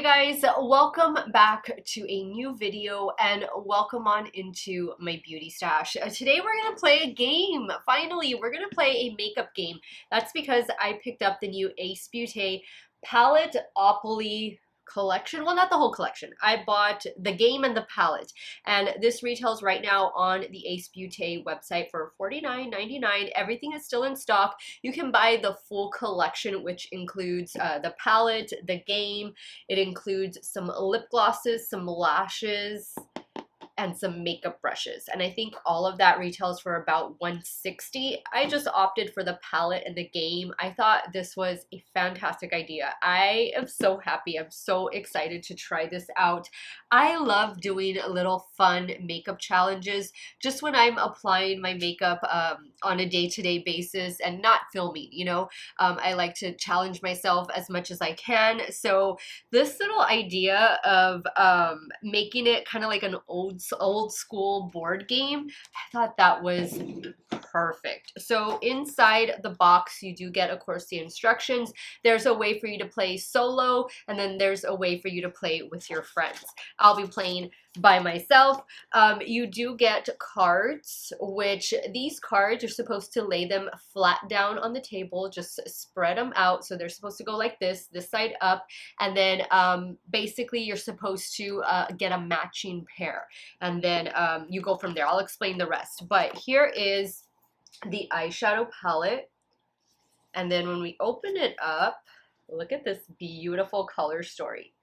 Hey guys, welcome back to a new video and welcome on into my beauty stash. Today we're going to play a game. Finally, we're going to play a makeup game. That's because I picked up the new Beaute Paletteopoly collection. Well, not the whole collection. I bought the game and the palette, and this retails right now on the Beaute website for $49.99. Everything is still in stock. You can buy the full collection, which includes the palette, the game. It includes some lip glosses, some lashes, and some makeup brushes, and I think all of that retails for about $160. I just opted for the palette and the game. I thought this was a fantastic idea. I am so happy. I'm so excited to try this out. I love doing little fun makeup challenges just when I'm applying my makeup on a day-to-day basis and not filming, you know. I like to challenge myself as much as I can. So this little idea of making it kind of like an old school board game, I thought that was perfect. So inside the box you do get, of course, the instructions. There's a way for you to play solo, and then there's a way for you to play with your friends. I'll be playing by myself. You do get cards, which these cards, you're supposed to lay them flat down on the table, just spread them out. So they're supposed to go like this side up, and then basically you're supposed to get a matching pair, and then you go from there. I'll explain the rest, but here is the eyeshadow palette, and then when we open it up, look at this beautiful color story.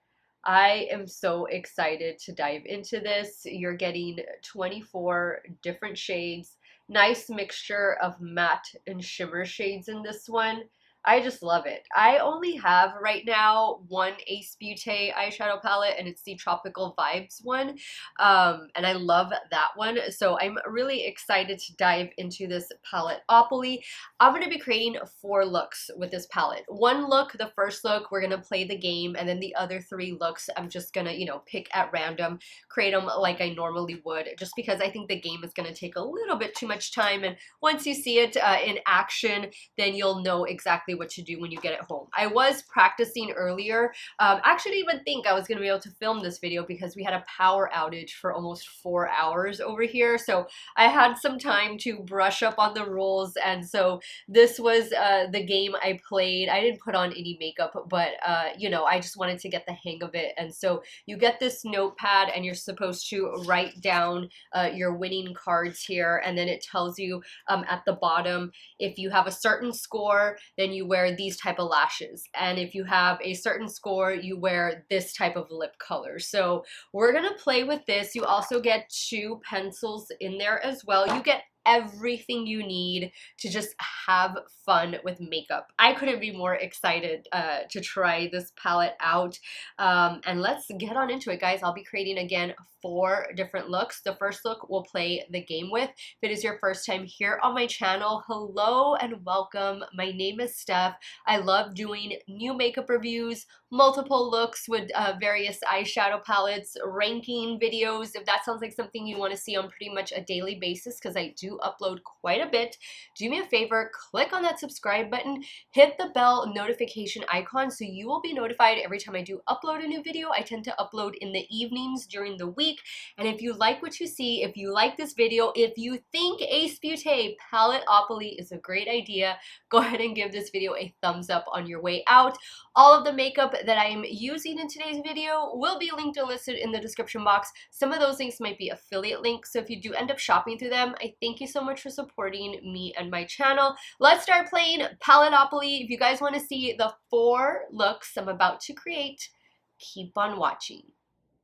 I am so excited to dive into this. You're getting 24 different shades, nice mixture of matte and shimmer shades in this one. I just love it. I only have right now one Beaute eyeshadow palette, and it's the Tropical Vibes one, and I love that one. So I'm really excited to dive into this Paletteopoly. I'm going to be creating 4 looks with this palette. One look, the first look, we're going to play the game, and then the other 3 looks I'm just going to, you know, pick at random, create them like I normally would, just because I think the game is going to take a little bit too much time, and once you see it in action, then you'll know exactly what to do when you get it home. I was practicing earlier. Actually didn't even think I was going to be able to film this video because we had a power outage for almost 4 hours over here. So I had some time to brush up on the rules, and so this was the game I played. I didn't put on any makeup, but you know, I just wanted to get the hang of it. And so you get this notepad, and you're supposed to write down your winning cards here, and then it tells you at the bottom, if you have a certain score, then you wear these type of lashes, and if you have a certain score, you wear this type of lip color. So we're gonna play with this. You also get 2 pencils in there as well. You get everything you need to just have fun with makeup. I couldn't be more excited to try this palette out, and let's get on into it, guys. I'll be creating again 4 different looks. The first look we'll play the game with. If it is your first time here on my channel, hello and welcome. My name is Steph. I love doing new makeup reviews, multiple looks with various eyeshadow palettes, ranking videos. If that sounds like something you want to see on pretty much a daily basis, because I do upload quite a bit, do me a favor, click on that subscribe button, hit the bell notification icon so you will be notified every time I do upload a new video. I tend to upload in the evenings during the week. And if you like what you see, if you like this video, if you think Beaute Paletteopoly is a great idea, go ahead and give this video a thumbs up on your way out. All of the makeup that I am using in today's video will be linked and listed in the description box. Some of those links might be affiliate links, so if you do end up shopping through them, I thank you so much for supporting me and my channel. Let's start playing Paletteopoly. If you guys want to see the 4 looks I'm about to create, keep on watching.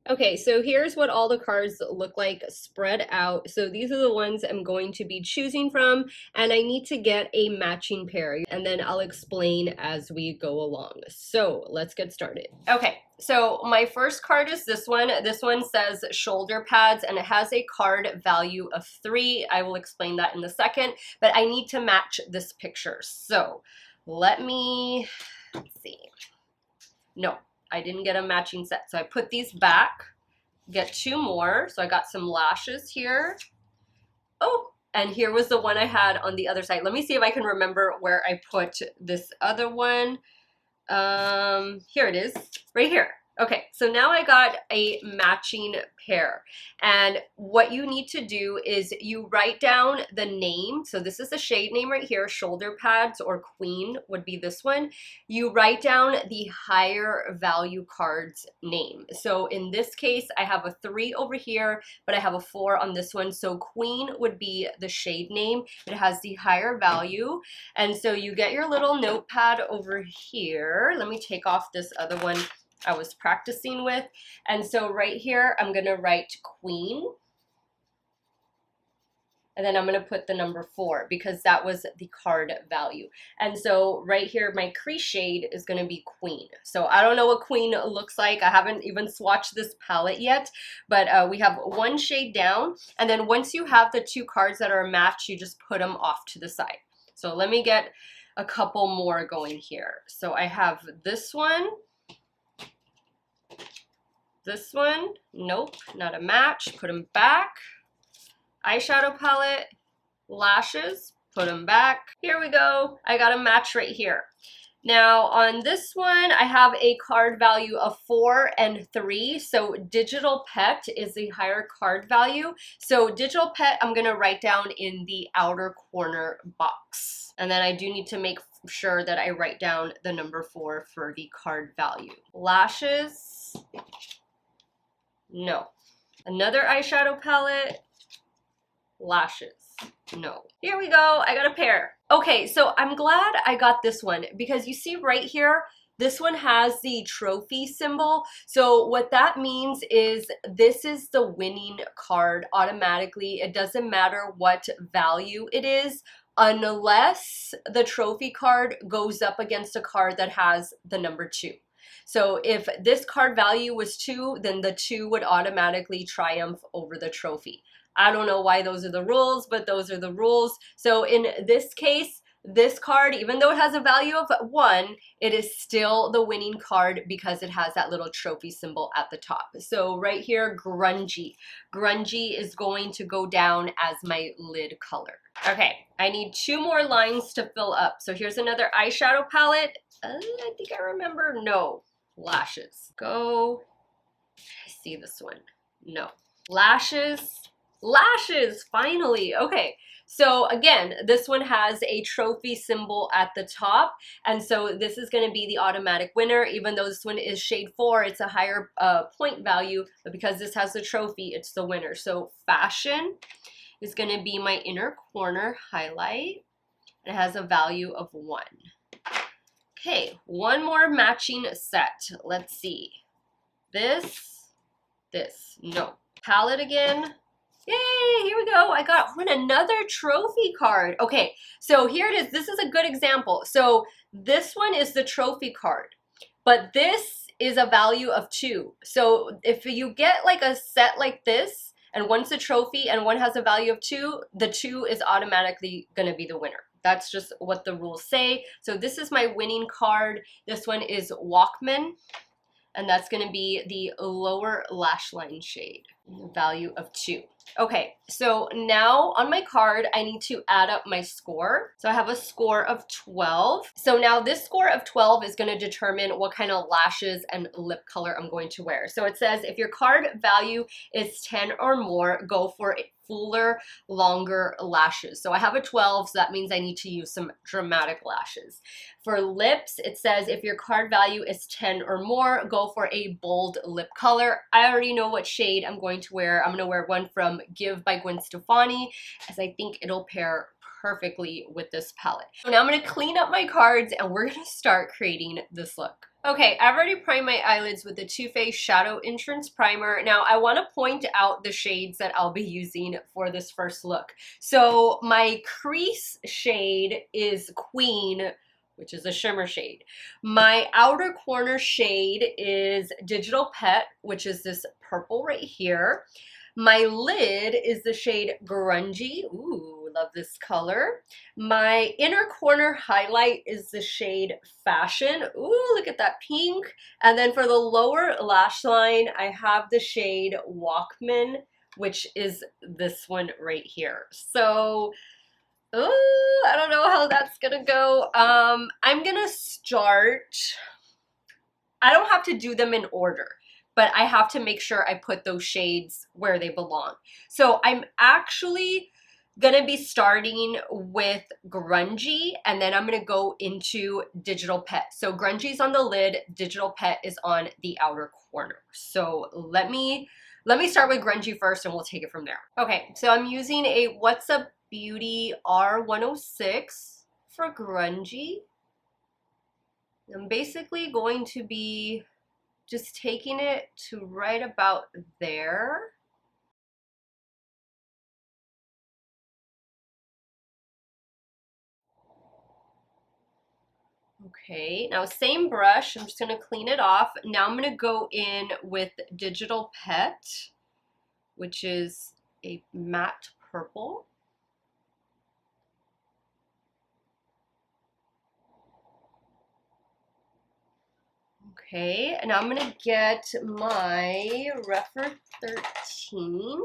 Okay, so here's what all the cards look like spread out. So these are the ones I'm going to be choosing from, and I need to get a matching pair, and then I'll explain as we go along. So let's get started. Okay, so my first card is this one. This one says shoulder pads, and it has a card value of 3. I will explain that in a second, but I need to match this picture. So let's see. No, I didn't get a matching set, so I put these back, get 2 more. So I got some lashes here. Oh, and here was the one I had on the other side. Let me see if I can remember where I put this other one. Here it is, right here. Okay, so now I got a matching pair, and what you need to do is you write down the name. So this is the shade name right here, Shoulder Pads or Queen would be this one. You write down the higher value card's name. So in this case, I have a 3 over here, but I have a 4 on this one. So Queen would be the shade name. It has the higher value. And so you get your little notepad over here. Let me take off this other one I was practicing with. And so right here, I'm gonna write Queen. And then I'm gonna put the number 4 because that was the card value. And so right here, my crease shade is gonna be Queen. So I don't know what Queen looks like. I haven't even swatched this palette yet, but we have one shade down. And then once you have the 2 cards that are matched, you just put them off to the side. So let me get a couple more going here. So I have this one. This one, nope, not a match, put them back. Eyeshadow palette, lashes, put them back. Here we go, I got a match right here. Now on this one, I have a card value of 4 and 3. So Digital Pet is the higher card value. So Digital Pet, I'm gonna write down in the outer corner box. And then I do need to make sure that I write down the number 4 for the card value. Lashes, no. Another eyeshadow palette, lashes, no. Here we go, I got a pair. Okay, so I'm glad I got this one because you see right here, this one has the trophy symbol. So what that means is this is the winning card automatically. It doesn't matter what value it is unless the trophy card goes up against a card that has the number 2. So if this card value was 2, then the 2 would automatically triumph over the trophy. I don't know why those are the rules, but those are the rules. So in this case, this card, even though it has a value of 1, it is still the winning card because it has that little trophy symbol at the top. So right here, Grungy. Grungy is going to go down as my lid color. Okay, I need 2 more lines to fill up. So here's another eyeshadow palette. I think I remember, no. Lashes, go. I see this one, no. Lashes, lashes, finally. Okay, so again, this one has a trophy symbol at the top, and so this is going to be the automatic winner. Even though this one is shade 4, it's a higher point value, but because this has the trophy, it's the winner. So Fashion is going to be my inner corner highlight. It has a value of 1. Okay, one more matching set. Let's see. This, no. Palette again. Yay, here we go. I got another trophy card. Okay, so here it is. This is a good example. So this one is the trophy card, but this is a value of 2. So if you get like a set like this, and one's a trophy and one has a value of 2, the 2 is automatically gonna be the winner. That's just what the rules say. So this is my winning card. This one is Walkman, and that's gonna be the lower lash line shade, value of 2. Okay, so now on my card, I need to add up my score. So I have a score of 12. So now this score of 12 is gonna determine what kind of lashes and lip color I'm going to wear. So it says if your card value is 10 or more, go for fuller, longer lashes. So I have a 12, so that means I need to use some dramatic lashes. For lips, it says if your card value is 10 or more, go for a bold lip color. I already know what shade I'm going to wear. I'm gonna wear one from Give by Gwen Stefani, as I think it'll pair perfectly with this palette. So now I'm gonna clean up my cards and we're gonna start creating this look. Okay, I've already primed my eyelids with the Too Faced Shadow Entrance Primer. Now, I want to point out the shades that I'll be using for this first look. So my crease shade is Queen, which is a shimmer shade. My outer corner shade is Digital Pet, which is this purple right here. My lid is the shade Grungy. Ooh, love this color. My inner corner highlight is the shade Fashion. Ooh, look at that pink. And then for the lower lash line, I have the shade Walkman, which is this one right here. So, ooh, I don't know how that's gonna go. I'm gonna start. I don't have to do them in order, but I have to make sure I put those shades where they belong. So I'm actually gonna be starting with Grungy, and then I'm gonna go into Digital Pet. So Grungy's on the lid, Digital Pet is on the outer corner. So let me start with Grungy first and we'll take it from there. Okay, so I'm using a What's Up Beauty R106 for Grungy. I'm basically going to be just taking it to right about there. Okay, now same brush, I'm just gonna clean it off. Now I'm gonna go in with Digital Pet, which is a matte purple. Okay, and now I'm gonna get my Refer 13,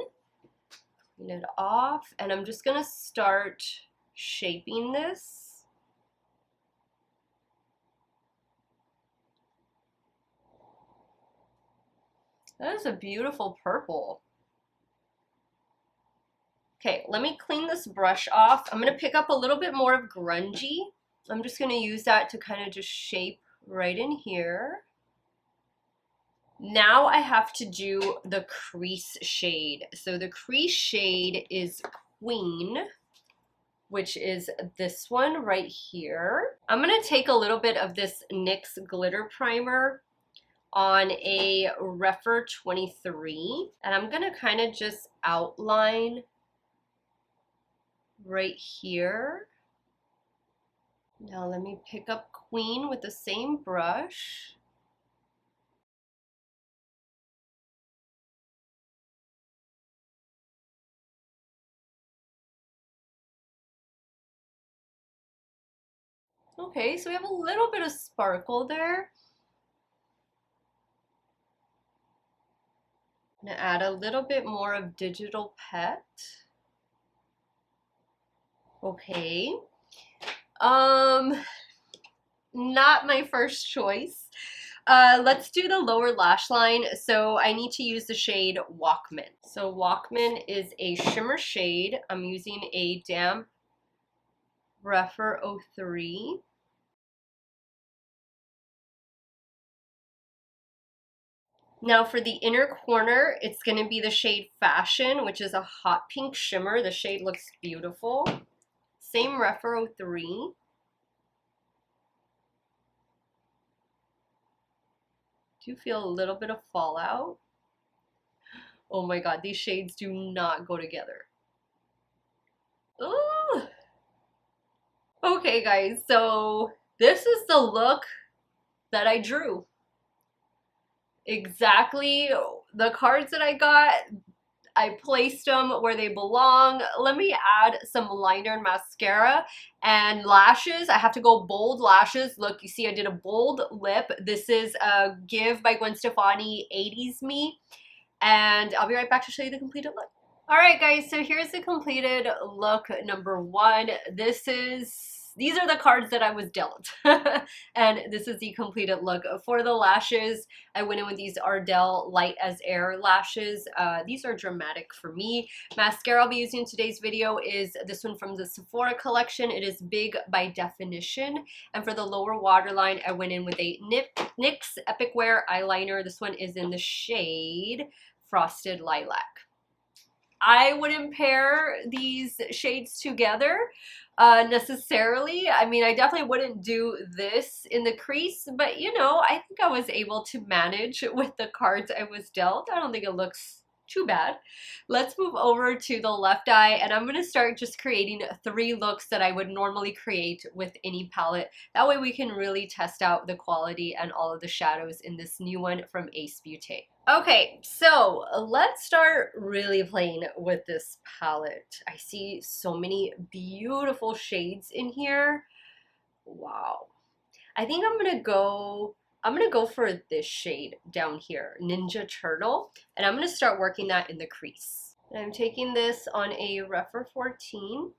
clean it off, and I'm just gonna start shaping this. That is a beautiful purple. Okay, let me clean this brush off. I'm gonna pick up a little bit more of Grungy. I'm just gonna use that to kind of just shape right in here. Now I have to do the crease shade. So the crease shade is Queen, which is this one right here. I'm gonna take a little bit of this NYX glitter primer on a Refer 23, and I'm gonna kind of just outline right here. Now let me pick up Queen with the same brush. Okay, so we have a little bit of sparkle there. I'm gonna add a little bit more of Digital Pet. Okay. Not my first choice. Let's do the lower lash line. So I need to use the shade Walkman. So Walkman is a shimmer shade. I'm using a damp Refer 03. Now for the inner corner, it's going to be the shade Fashion, which is a hot pink shimmer. The shade looks beautiful. Same Refer 03. Do feel a little bit of fallout. Oh my god, these shades do not go together. Ooh. Okay guys, so this is the look that I drew. Exactly the cards that I got, I placed them where they belong. Let me add some liner and mascara and lashes. I have to go bold lashes. Look, you see I did a bold lip. This is a Give by Gwen Stefani 80s Me. And I'll be right back to show you the completed look. All right, guys, so here's the completed look number one. These are the cards that I was dealt. And this is the completed look. For the lashes, I went in with these Ardell Light as Air lashes. These are dramatic for me. Mascara I'll be using in today's video is this one from the Sephora collection. It is Big by Definition. And for the lower waterline, I went in with a NYX Epic Wear eyeliner. This one is in the shade Frosted Lilac. I wouldn't pair these shades together necessarily. I mean, I definitely wouldn't do this in the crease, but you know, I think I was able to manage with the cards I was dealt. I don't think it looks too bad. Let's move over to the left eye, and I'm going to start just creating 3 looks that I would normally create with any palette. That way we can really test out the quality and all of the shadows in this new one from Ace Beauty. Okay, so let's start really playing with this palette. I see so many beautiful shades in here. Wow. I think I'm gonna go for this shade down here, Ninja Turtle, and I'm gonna start working that in the crease. And I'm taking this on a Refer 14.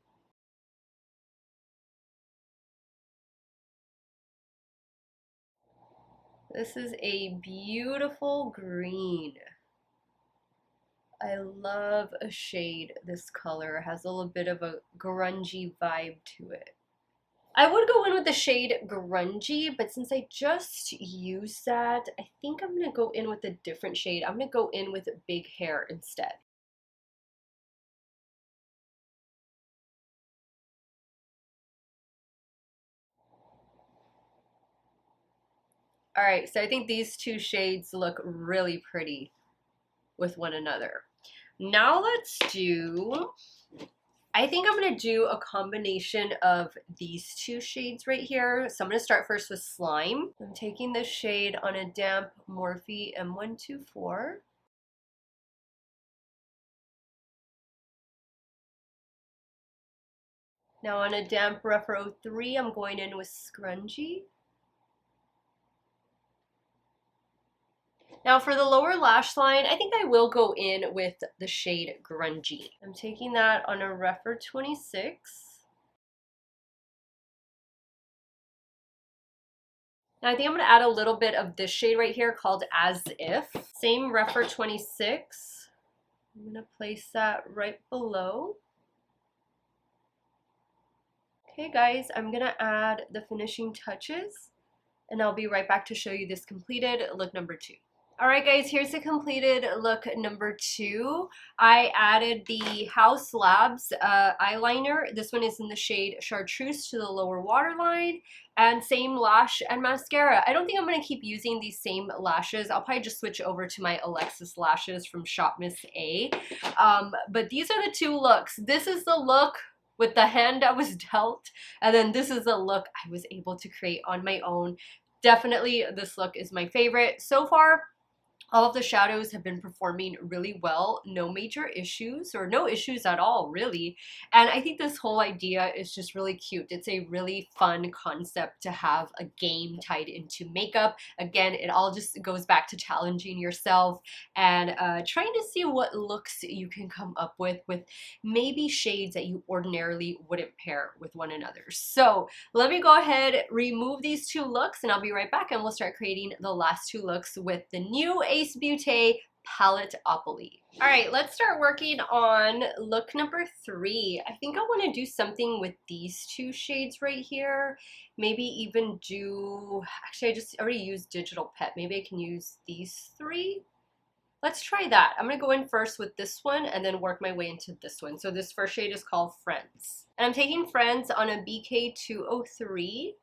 This is a beautiful green. I love a shade this color. It has a little bit of a grungy vibe to it. I would go in with the shade grungy, but since I just used that, I think I'm gonna go in with a different shade. I'm gonna go in with big hair instead. All right, so I think these two shades look really pretty with one another. Now let's do, I think I'm going to do a combination of these two shades right here. So I'm going to start first with Slime. I'm taking this shade on a damp Morphe M124. Now on a damp Rough 03, I'm going in with Scrunchie. Now for the lower lash line, I think I will go in with the shade Grungy. I'm taking that on a Rough 26. Now I think I'm going to add a little bit of this shade right here called As If. Same Rough 26. I'm going to place that right below. Okay guys, I'm going to add the finishing touches and I'll be right back to show you this completed look number 2. Alright guys, here's the completed look number 2. I added the Haus Labs eyeliner. This one is in the shade Chartreuse to the lower waterline. And same lash and mascara. I don't think I'm going to keep using these same lashes. I'll probably just switch over to my Alexis lashes from Shop Miss A. But these are the two looks. This is the look with the hand I was dealt. And then this is the look I was able to create on my own. Definitely this look is my favorite so far. All of the shadows have been performing really well, no major issues or no issues at all really. And I think this whole idea is just really cute. It's a really fun concept to have a game tied into makeup. Again, it all just goes back to challenging yourself and trying to see what looks you can come up with maybe shades that you ordinarily wouldn't pair with one another. So let me go ahead, remove these two looks, and I'll be right back and we'll start creating the last two looks with the new Beaute Paletteopoly. All right, let's start working on look number 3. I think I want to do something with these two shades right here. Maybe even do, actually I just already used Digital Pet. Maybe I can use these 3. Let's try that. I'm going to go in first with this one and then work my way into this one. So this first shade is called Friends. And I'm taking Friends on a BK203.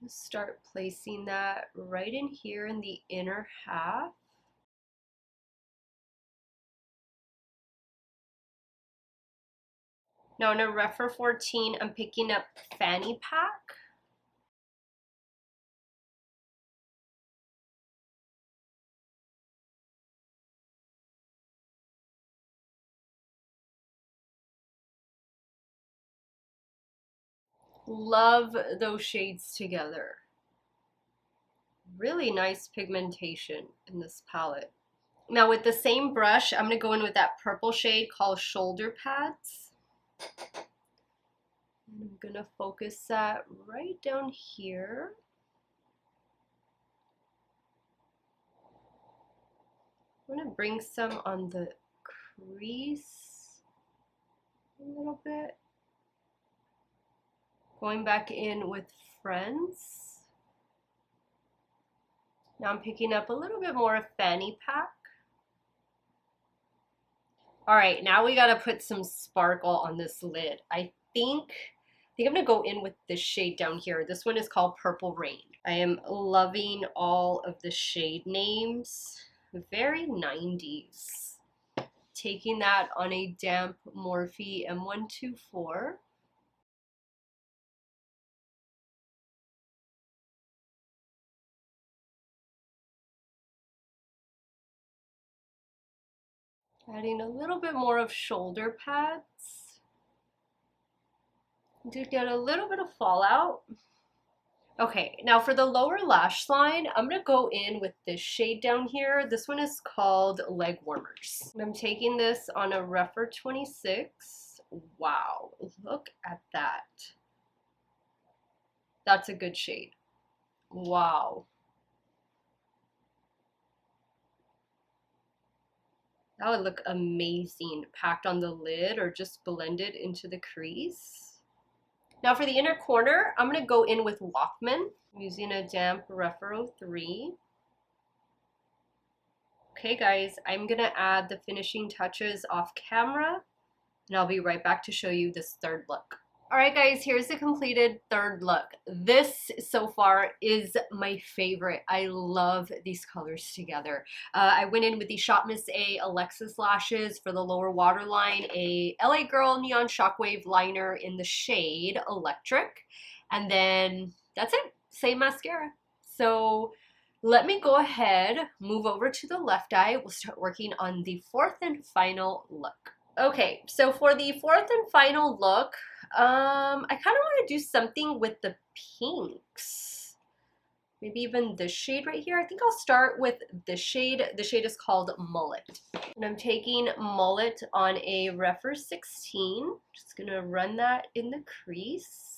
Start placing that right in here in the inner half. Now in a Rough 14, I'm picking up Fanny Pack. Love those shades together. Really nice pigmentation in this palette. Now with the same brush, I'm going to go in with that purple shade called Shoulder Pads. And I'm going to focus that right down here. I'm going to bring some on the crease a little bit. Going back in with Friends. Now I'm picking up a little bit more of Fanny Pack. All right, now we gotta put some sparkle on this lid. I think I'm gonna go in with this shade down here. This one is called Purple Rain. I am loving all of the shade names. Very 90s. Taking that on a damp Morphe M124. Adding a little bit more of shoulder pads to get a little bit of fallout. Okay, now for the lower lash line, I'm going to go in with this shade down here. This one is called Leg Warmers. And I'm taking this on a Rough 26. Wow, look at that. That's a good shade. Wow. That would look amazing packed on the lid or just blended into the crease. Now for the inner corner, I'm going to go in with Walkman using a damp Refero 3. Okay guys, I'm going to add the finishing touches off camera and I'll be right back to show you this third look. Alright guys, here's the completed third look. This so far is my favorite. I love these colors together. I went in with the Shot Miss A Alexis lashes for the lower waterline, a LA Girl Neon Shockwave liner in the shade Electric, and then that's it, same mascara. So let me go ahead, move over to the left eye. We'll start working on the fourth and final look. Okay, so for the fourth and final look, I kind of want to do something with the pinks. Maybe even this shade right here. I think I'll start with this shade. The shade is called Mullet. And I'm taking Mullet on a Refer 16. Just going to run that in the crease.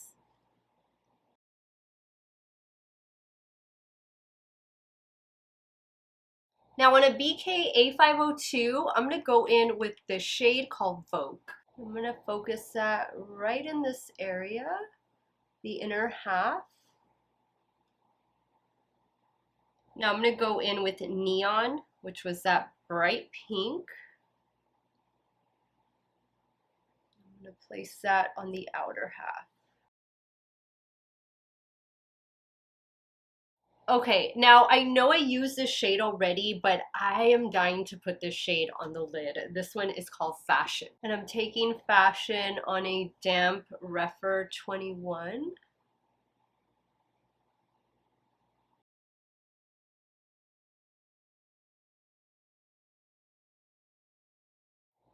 Now on a BK A502, I'm going to go in with the shade called Vogue. I'm going to focus that right in this area, the inner half. Now I'm going to go in with Neon, which was that bright pink. I'm going to place that on the outer half. Okay, now I know I used this shade already, but I am dying to put this shade on the lid. This one is called Fashion. And I'm taking Fashion on a damp Refer 21.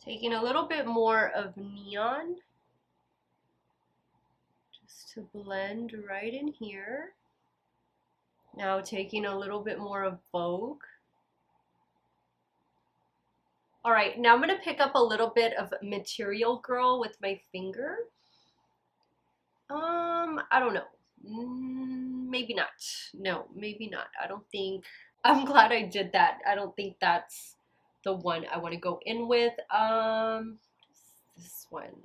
Taking a little bit more of Neon, just to blend right in here. Now taking a little bit more of Vogue. All right, now I'm gonna pick up a little bit of Material Girl with my finger. I don't know. Maybe not. No, maybe not. I don't think. I'm glad I did that. I don't think that's the one I want to go in with. This one.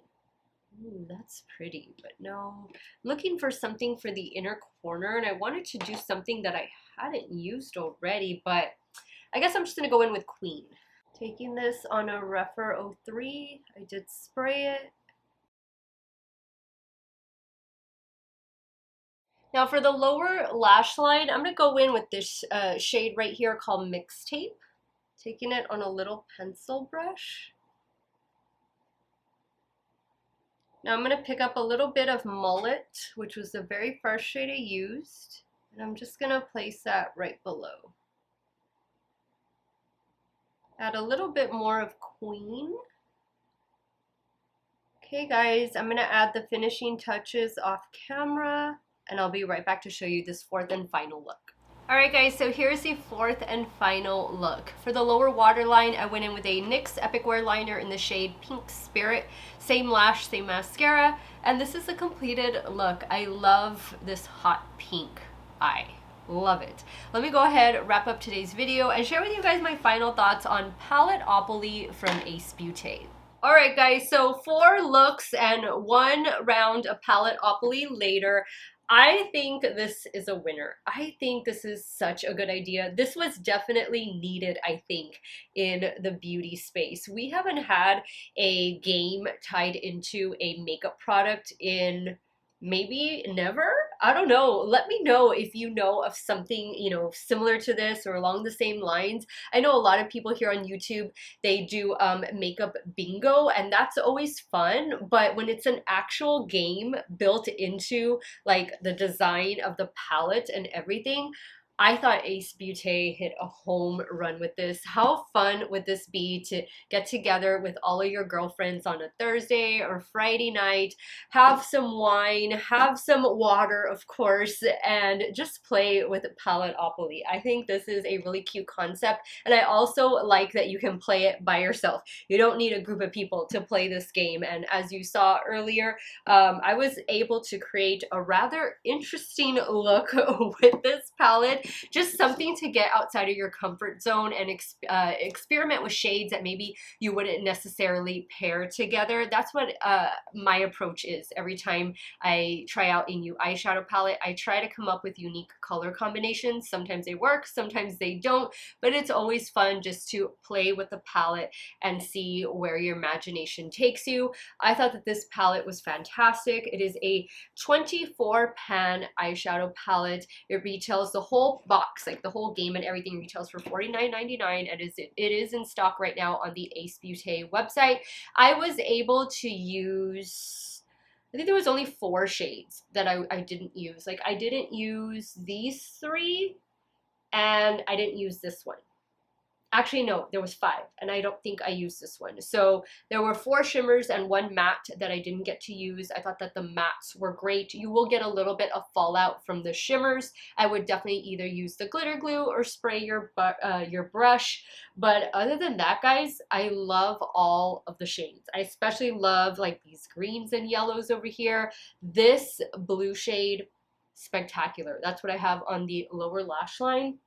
Ooh, that's pretty, but no. I'm looking for something for the inner corner, and I wanted to do something that I hadn't used already, but I guess I'm just gonna go in with Queen. Taking this on a Refer 03, I did spray it. Now for the lower lash line, I'm going to go in with this shade right here called Mixtape. Taking it on a little pencil brush. Now I'm going to pick up a little bit of Mullet, which was the very first shade I used. And I'm just going to place that right below. Add a little bit more of Queen. Okay guys, I'm going to add the finishing touches off camera. And I'll be right back to show you this fourth and final look. Alright guys, so here's the fourth and final look. For the lower waterline, I went in with a NYX Epic Wear liner in the shade Pink Spirit. Same lash, same mascara, and this is the completed look. I love this hot pink eye. Love it. Let me go ahead, wrap up today's video, and share with you guys my final thoughts on Paletteopoly from Ace Beauté. Alright guys, so 4 looks and 1 round of Paletteopoly later. I think this is a winner. I think this is such a good idea. This was definitely needed, I think, in the beauty space. We haven't had a game tied into a makeup product in maybe never. I don't know. Let me know if you know of something, you know, similar to this or along the same lines. I know a lot of people here on YouTube, they do makeup bingo, and that's always fun. But when it's an actual game built into like the design of the palette and everything, I thought Ace Beauté hit a home run with this. How fun would this be to get together with all of your girlfriends on a Thursday or Friday night, have some wine, have some water, of course, and just play with Paletteopoly. I think this is a really cute concept, and I also like that you can play it by yourself. You don't need a group of people to play this game, and as you saw earlier, I was able to create a rather interesting look with this palette. Just something to get outside of your comfort zone and experiment with shades that maybe you wouldn't necessarily pair together. That's what my approach is. Every time I try out a new eyeshadow palette, I try to come up with unique color combinations. Sometimes they work, sometimes they don't, but it's always fun just to play with the palette and see where your imagination takes you. I thought that this palette was fantastic. It is a 24 pan eyeshadow palette. It retails the whole box, like the whole game and everything, retails for $49.99, and it is in stock right now on the Ace Beauté website. I was able to use, I think there was only 4 shades that I didn't use. Like, I didn't use these 3, and I didn't use this one. Actually, no, there was 5, and I don't think I used this one. So there were 4 shimmers and 1 matte that I didn't get to use. I thought that the mattes were great. You will get a little bit of fallout from the shimmers. I would definitely either use the glitter glue or spray your brush. But other than that, guys, I love all of the shades. I especially love like these greens and yellows over here. This blue shade, spectacular. That's what I have on the lower lash line.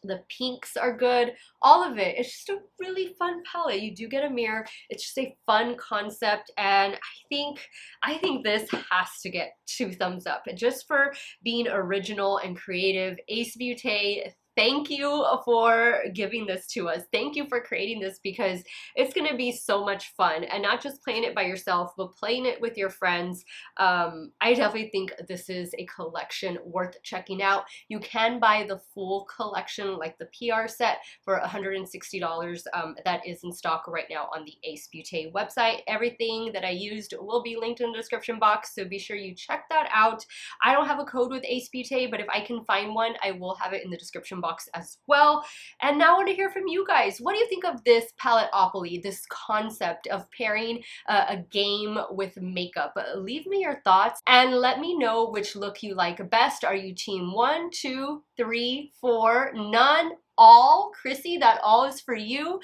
The pinks are good, all of it. It's just a really fun palette. You do get a mirror. It's just a fun concept, and I think this has to get 2 thumbs up. Just for being original and creative. Ace Beauté, thank you for giving this to us. Thank you for creating this, because it's going to be so much fun, and not just playing it by yourself, but playing it with your friends. I definitely think this is a collection worth checking out. You can buy the full collection, like the PR set, for $160. That is in stock right now on the Ace Beauté website. Everything that I used will be linked in the description box, so be sure you check that out. I don't have a code with Ace Beauté, but if I can find one, I will have it in the description box as well. And now I want to hear from you guys. What do you think of this Paletteopoly, this concept of pairing a game with makeup? Leave me your thoughts and let me know which look you like best. Are you team 1, 2, 3, 4, none, all? Chrissy, that all is for you.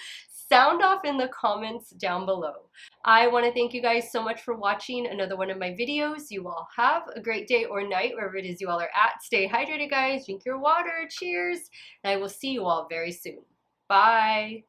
Sound off in the comments down below. I want to thank you guys so much for watching another one of my videos. You all have a great day or night, wherever it is you all are at. Stay hydrated, guys. Drink your water. Cheers. And I will see you all very soon. Bye.